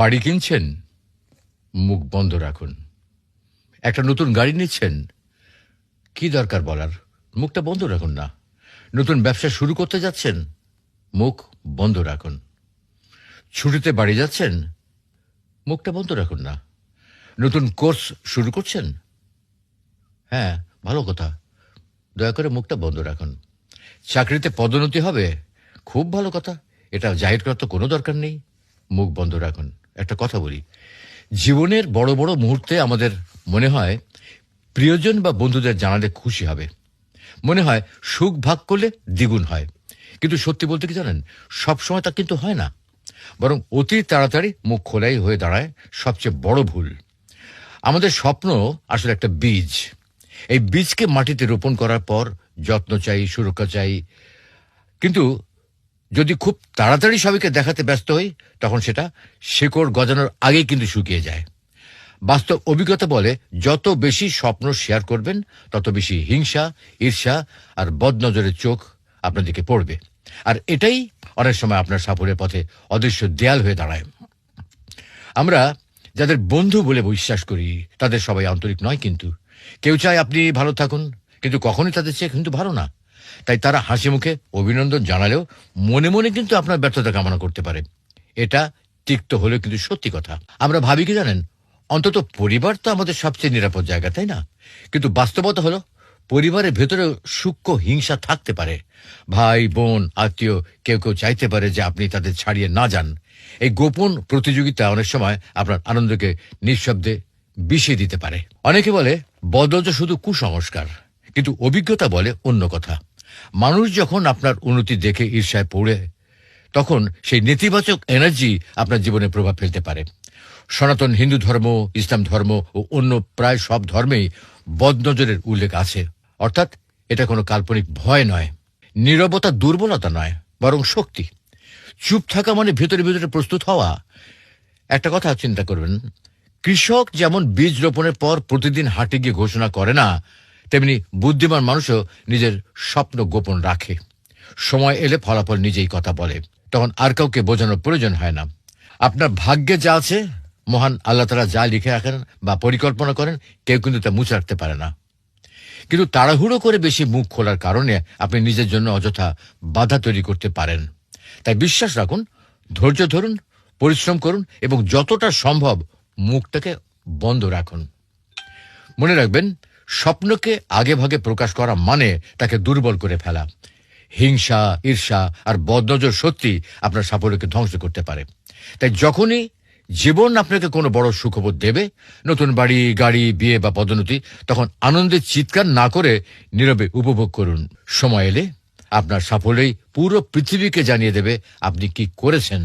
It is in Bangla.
বাড়ি কিনছেন, মুখ বন্ধ রাখুন। একটা নতুন গাড়ি নিচ্ছেন, কি দরকার বলার, মুখটা বন্ধ রাখুন না। নতুন ব্যবসা শুরু করতে যাচ্ছেন, মুখ বন্ধ রাখুন। ছুটিতে বাড়ি যাচ্ছেন, মুখটা বন্ধ রাখুন না। নতুন কোর্স শুরু করছেন, হ্যাঁ ভালো কথা, দয়া করে মুখটা বন্ধ রাখুন। চাকরিতে পদোন্নতি হবে, খুব ভালো কথা, এটা জাহির করার তো কোনো দরকার নেই, মুখ বন্ধ রাখুন। একটা কথা বলি, জীবনের বড় বড় মুহূর্তে আমাদের মনে হয় প্রিয়জন বা বন্ধুদের জানালে খুশি হবে, মনে হয় সুখ ভাগ করলে দ্বিগুণ হয়। কিন্তু সত্যি বলতে কি জানেন, সবসময় তা কিন্তু হয় না। বরং অতি তাড়াতাড়ি মুখ খোলাই হয়ে দাঁড়ায় সবচেয়ে বড় ভুল। আমাদের স্বপ্ন আসলে একটা বীজ। এই বীজকে মাটিতে রোপণ করার পর যত্ন চাই, সুরক্ষা চাই। কিন্তু যদি খুব তাড়াতাড়ি সবাইকে দেখাতে ব্যস্ত হই, তখন সেটা শেকড় গজানোর আগেই কিন্তু শুকিয়ে যায়। বাস্তব অভিজ্ঞতা বলে, যত বেশি স্বপ্ন শেয়ার করবেন, তত বেশি হিংসা, ঈর্ষা আর বদনজরের চোখ আপনার দিকে পড়বে। আর এটাই অনেক সময় আপনার সাফল্যের পথে অদৃশ্য দেয়াল হয়ে দাঁড়ায়। আমরা যাদের বন্ধু বলে বিশ্বাস করি, তাদের সবাই আন্তরিক নয়। কিন্তু কেউ চায় আপনি ভালো থাকুন, কিন্তু কখনোই তাদের চেয়ে কিন্তু ভালো না। তাই তারা হাসি মুখে অভিনন্দন জানালেও মনে মনে কিন্তু আপনার ব্যর্থতা কামনা করতে পারে। এটা তিক্ত হলেও কিন্তু সত্যি কথা। আমরা ভাবি কি জানেন, অন্তত পরিবার তো আমাদের সবচেয়ে নিরাপদ জায়গা, তাই না? কিন্তু বাস্তবতা হলো, পরিবারের ভেতরে সূক্ষ্ম হিংসা থাকতে পারে। ভাই বোন আত্মীয় কেউ কেউ চাইতে পারে যে আপনি তাদের ছাড়িয়ে না যান। এই গোপন প্রতিযোগিতা অনেক সময় আপনার আনন্দকে নিঃশব্দে বিষিয়ে দিতে পারে। অনেকে বলে বদল শুধু কুসংস্কার, কিন্তু অভিজ্ঞতা বলে অন্য কথা। মানুষ যখন আপনার উন্নতি দেখে ঈর্ষায় পড়ে, তখন সেই নেতিবাচক এনার্জি আপনার জীবনে প্রভাব ফেলতে পারে। সনাতন হিন্দু ধর্ম, ইসলাম ধর্ম ও অন্য প্রায় সব ধর্মেই বদনজরের উল্লেখ আছে। অর্থাৎ এটা কোনো কাল্পনিক ভয় নয়, নীরবতা দুর্বলতা নয়, বরং শক্তি। চুপ থাকা মানে ভেতরে ভেতরে প্রস্তুত হওয়া। একটা কথা চিন্তা করবেন, কৃষক যেমন বীজ রোপণের পর প্রতিদিন হাটে গিয়ে ঘোষণা করে না, তেমনি বুদ্ধিমান মানুষও নিজের স্বপ্ন গোপন রাখে। সময় এলে ফলাফল নিজেই কথা বলে, তখন আর কাউকে বোঝানোর প্রয়োজন হয় না। আপনার ভাগ্যে যা আছে, মহান আল্লাহ তাআলা যা লিখে রাখেন বা পরিকল্পনা করেন, কেউ কিন্তু তা মুছে রাখতে পারে না। কিন্তু তাড়াহুড়ো করে বেশি মুখ খোলার কারণে আপনি নিজের জন্য অযথা বাধা তৈরি করতে পারেন। তাই বিশ্বাস রাখুন, ধৈর্য ধরুন, পরিশ্রম করুন এবং যতটা সম্ভব মুখটাকে বন্ধ রাখুন। মনে রাখবেন, স্বপ্নকে আগে ভাগে প্রকাশ করা মানে তাকে দুর্বল করে ফেলা। হিংসা, ঈর্ষা আর বদনজর সত্যি আপনার সাফল্যকে ধ্বংস করতে পারে। তাই যখনই জীবন আপনাকে কোনো বড় সুখবর দেবে, নতুন বাড়ি, গাড়ি, বিয়ে বা পদোন্নতি, তখন আনন্দে চিৎকার না করে নীরবে উপভোগ করুন। সময় এলে আপনার সাফল্যই পুরো পৃথিবীকে জানিয়ে দেবে আপনি কি করেছেন।